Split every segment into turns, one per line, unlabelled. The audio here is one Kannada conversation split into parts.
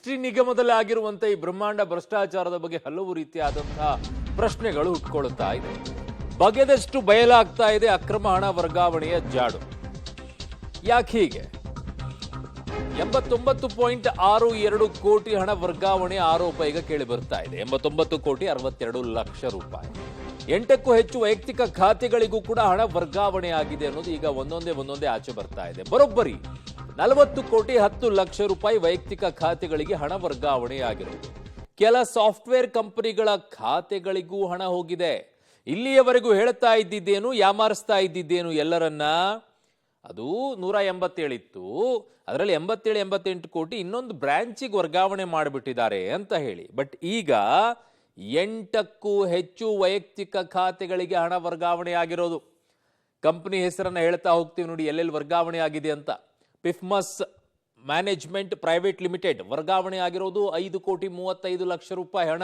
ಟಿ ನಿಗಮದಲ್ಲಿ ಆಗಿರುವಂತಹ ಈ ಬ್ರಹ್ಮಾಂಡ ಭ್ರಷ್ಟಾಚಾರದ ಬಗ್ಗೆ ಹಲವು ರೀತಿಯಾದಂತಹ ಪ್ರಶ್ನೆಗಳು ಹುಟ್ಕೊಳ್ಳುತ್ತಾ ಇದೆ. ಬಗೆದಷ್ಟು ಬಯಲಾಗ್ತಾ ಇದೆ ಅಕ್ರಮ ಹಣ ವರ್ಗಾವಣೆಯ ಜಾಡು. ಯಾಕೆ ಹೀಗೆ? 89.62 ಕೋಟಿ ಹಣ ವರ್ಗಾವಣೆ ಆರೋಪ ಈಗ ಕೇಳಿ ಬರ್ತಾ ಇದೆ. 89,62,00,000 ರೂಪಾಯಿ. 8ಕ್ಕೂ ಹೆಚ್ಚು ವೈಯಕ್ತಿಕ ಖಾತೆಗಳಿಗೂ ಕೂಡ ಹಣ ವರ್ಗಾವಣೆ ಆಗಿದೆ ಅನ್ನೋದು ಈಗ ಒಂದೊಂದೇ ಆಚೆ ಬರ್ತಾ ಇದೆ. ಬರೋಬ್ಬರಿ 40,10,00,000 ರೂಪಾಯಿ ವೈಯಕ್ತಿಕ ಖಾತೆಗಳಿಗೆ ಹಣ ವರ್ಗಾವಣೆ ಆಗಿರೋದು. ಕೆಲ ಸಾಫ್ಟ್ವೇರ್ ಕಂಪನಿಗಳ ಖಾತೆಗಳಿಗೂ ಹಣ ಹೋಗಿದೆ. ಇಲ್ಲಿಯವರೆಗೂ ಹೇಳ್ತಾ ಇದ್ದಿದ್ದೇನು, ಯಾಮಾರಿಸ್ತಾ ಇದ್ದಿದ್ದೇನು ಎಲ್ಲರನ್ನ? ಅದು 187 ಇತ್ತು, ಅದರಲ್ಲಿ 87-88 ಕೋಟಿ ಇನ್ನೊಂದು ಬ್ರಾಂಚಿಗೆ ವರ್ಗಾವಣೆ ಮಾಡಿಬಿಟ್ಟಿದ್ದಾರೆ ಅಂತ ಹೇಳಿ. ಬಟ್ ಈಗ 8ಕ್ಕೂ ಹೆಚ್ಚು ವೈಯಕ್ತಿಕ ಖಾತೆಗಳಿಗೆ ಹಣ ವರ್ಗಾವಣೆ ಆಗಿರೋದು. ಕಂಪನಿ ಹೆಸರನ್ನ ಹೇಳ್ತಾ ಹೋಗ್ತೀವಿ ನೋಡಿ, ಎಲ್ಲೆಲ್ಲಿ ವರ್ಗಾವಣೆ ಆಗಿದೆ ಅಂತ. ಪಿಫ್ಮಸ್ ಮ್ಯಾನೇಜ್ಮೆಂಟ್ ಪ್ರೈವೇಟ್ ಲಿಮಿಟೆಡ್ ವರ್ಗಾವಣೆ ಆಗಿರೋದು 5,35,00,000 ರೂಪಾಯಿ ಹಣ.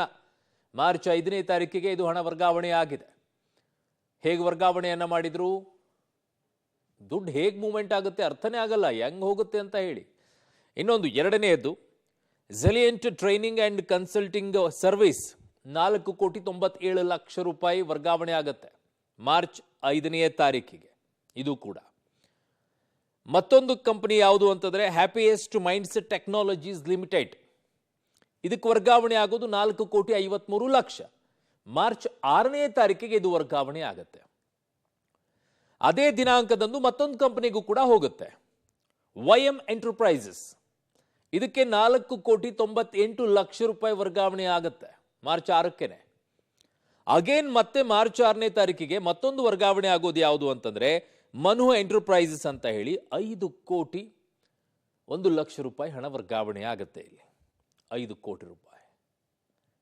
ಮಾರ್ಚ್ 5ನೇ ತಾರೀಕಿಗೆ ಇದು ಹಣ ವರ್ಗಾವಣೆ ಆಗಿದೆ. ಹೇಗೆ ವರ್ಗಾವಣೆಯನ್ನ ಮಾಡಿದ್ರು? ದುಡ್ಡು ಹೇಗೆ ಮೂವ್ಮೆಂಟ್ ಆಗುತ್ತೆ ಅರ್ಥನೇ ಆಗಲ್ಲ, ಹೆಂಗ್ ಹೋಗುತ್ತೆ ಅಂತ ಹೇಳಿ. ಇನ್ನೊಂದು ಎರಡನೆಯದು ಝೆಲಿಯಂಟ್ ಟ್ರೈನಿಂಗ್ ಅಂಡ್ ಕನ್ಸಲ್ಟಿಂಗ್ ಸರ್ವಿಸ್ 4,97,00,000 ರೂಪಾಯಿ ವರ್ಗಾವಣೆ ಆಗುತ್ತೆ ಮಾರ್ಚ್ 5ನೇ ತಾರೀಕಿಗೆ. ಇದು ಕೂಡ ಮತ್ತೊಂದು ಕಂಪನಿ ಯಾವುದು ಅಂತಂದ್ರೆ ಹ್ಯಾಪಿಯೆಸ್ಟ್ ಮೈಂಡ್ಸ್ ಟೆಕ್ನಾಲಜೀಸ್ ಲಿಮಿಟೆಡ್. ಇದಕ್ಕೆ ವರ್ಗಾವಣೆ ಆಗೋದು 4,53,00,000 ಮಾರ್ಚ್ 6ನೇ ತಾರೀಕಿಗೆ ಇದು ವರ್ಗಾವಣೆ ಆಗುತ್ತೆ. ಅದೇ ದಿನಾಂಕದಂದು ಮತ್ತೊಂದು ಕಂಪನಿಗೂ ಕೂಡ ಹೋಗುತ್ತೆ, ವೈಎಂ ಎಂಟರ್ಪ್ರೈಸಸ್. ಇದಕ್ಕೆ 4,98,00,000 ರೂಪಾಯಿ ವರ್ಗಾವಣೆ ಆಗುತ್ತೆ ಮಾರ್ಚ್ 6ಕ್ಕೇನೆ. ಅಗೇನ್ ಮತ್ತೆ ಮಾರ್ಚ್ 6ನೇ ತಾರೀಕಿಗೆ ಮತ್ತೊಂದು ವರ್ಗಾವಣೆ ಆಗೋದು ಯಾವುದು ಅಂತಂದ್ರೆ ಮನು ಎಂಟರ್ಪ್ರೈಸಸ್ ಅಂತ ಹೇಳಿ 5,01,00,000 ರೂಪಾಯಿ ಹಣ ವರ್ಗಾವಣೆ ಆಗುತ್ತೆ. ಇಲ್ಲಿ 5 ಕೋಟಿ ರೂಪಾಯಿ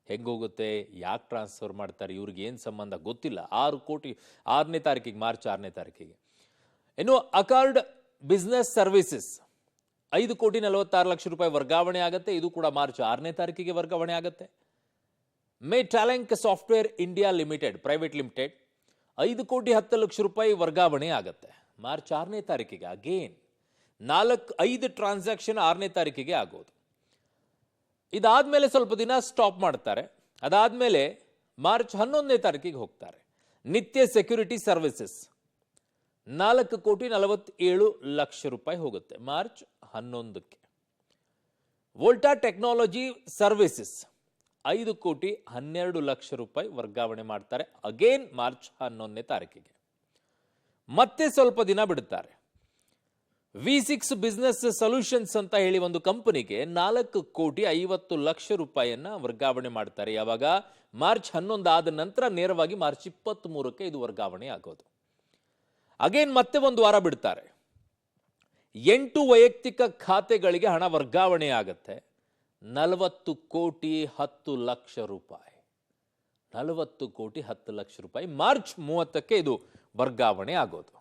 ಹೆಂಗೋಗುತ್ತೆ, ಯಾಕೆ ಟ್ರಾನ್ಸ್ಫರ್ ಮಾಡ್ತಾರೆ, ಇವ್ರಿಗೆ ಏನು ಸಂಬಂಧ ಗೊತ್ತಿಲ್ಲ. 6 ಕೋಟಿ 6ನೇ ತಾರೀಕಿಗೆ, ಮಾರ್ಚ್ 6ನೇ ತಾರೀಕಿಗೆ. ಇನ್ನು ಅಕಾರ್ಡ್ ಬಿಸ್ನೆಸ್ ಸರ್ವಿಸಸ್ 5,46,00,000 ರೂಪಾಯಿ ವರ್ಗಾವಣೆ ಆಗುತ್ತೆ. ಇದು ಕೂಡ ಮಾರ್ಚ್ 6ನೇ ತಾರೀಕಿಗೆ ವರ್ಗಾವಣೆ ಆಗುತ್ತೆ. May talent software India limited private limited 5,10,00,000 ರೂಪಾಯಿ ವರ್ಗಾವಣೆ ಆಗುತ್ತೆ ಮಾರ್ಚ್ 6ನೇ ತಾರೀಕಿಗೆ. ಅಗೇನ್ 5 ಟ್ರಾನ್ಸಾಕ್ಷನ್ 6ನೇ ತಾರೀಕಿಗೆ ಆಗೋದು. ಇದಾದ್ಮೇಲೆ ಸ್ವಲ್ಪ ದಿನ ಸ್ಟಾಪ್ ಮಾಡ್ತಾರೆ. ಅದಾದ್ಮೇಲೆ ಮಾರ್ಚ್ 11ನೇ ತಾರೀಕಿಗೆ ಹೋಗ್ತಾರೆ. ನಿತ್ಯ ಸೆಕ್ಯೂರಿಟಿ ಸರ್ವಿಸಸ್ 4,47,00,000 ರೂಪಾಯಿ ಹೋಗುತ್ತೆ ಮಾರ್ಚ್ 11ಕ್ಕೆ. ವೋಲ್ಟಾ ಟೆಕ್ನಾಲಜಿ ಸರ್ವಿಸಸ್ 5,12,00,000 ರೂಪಾಯಿ ವರ್ಗಾವಣೆ ಮಾಡ್ತಾರೆ. ಅಗೇನ್ ಮಾರ್ಚ್ 11ನೇ ತಾರೀಕಿಗೆ. ಮತ್ತೆ ಸ್ವಲ್ಪ ದಿನ ಬಿಡುತ್ತಾರೆ. V6 ಬಿಸ್ನೆಸ್ ಸೊಲ್ಯೂಷನ್ಸ್ ಅಂತ ಹೇಳಿ ಒಂದು ಕಂಪನಿಗೆ 4,50,00,000 ರೂಪಾಯಿಯನ್ನ ವರ್ಗಾವಣೆ ಮಾಡ್ತಾರೆ. ಯಾವಾಗ? ಮಾರ್ಚ್ 11 ಆದ ನಂತರ ನೇರವಾಗಿ ಮಾರ್ಚ್ 23ಕ್ಕೆ ಇದು ವರ್ಗಾವಣೆ ಆಗೋದು. ಅಗೇನ್ ಮತ್ತೆ ಒಂದು ವಾರ ಬಿಡ್ತಾರೆ. 8 ವೈಯಕ್ತಿಕ ಖಾತೆಗಳಿಗೆ ಹಣ ವರ್ಗಾವಣೆ ಆಗುತ್ತೆ. 40,10,00,000 ರೂಪಾಯಿ. 40,10,00,000 ರೂಪಾಯಿ ಮಾರ್ಚ್ 30ಕ್ಕೆ ಇದು ವರ್ಗಾವಣೆ ಆಗೋದು.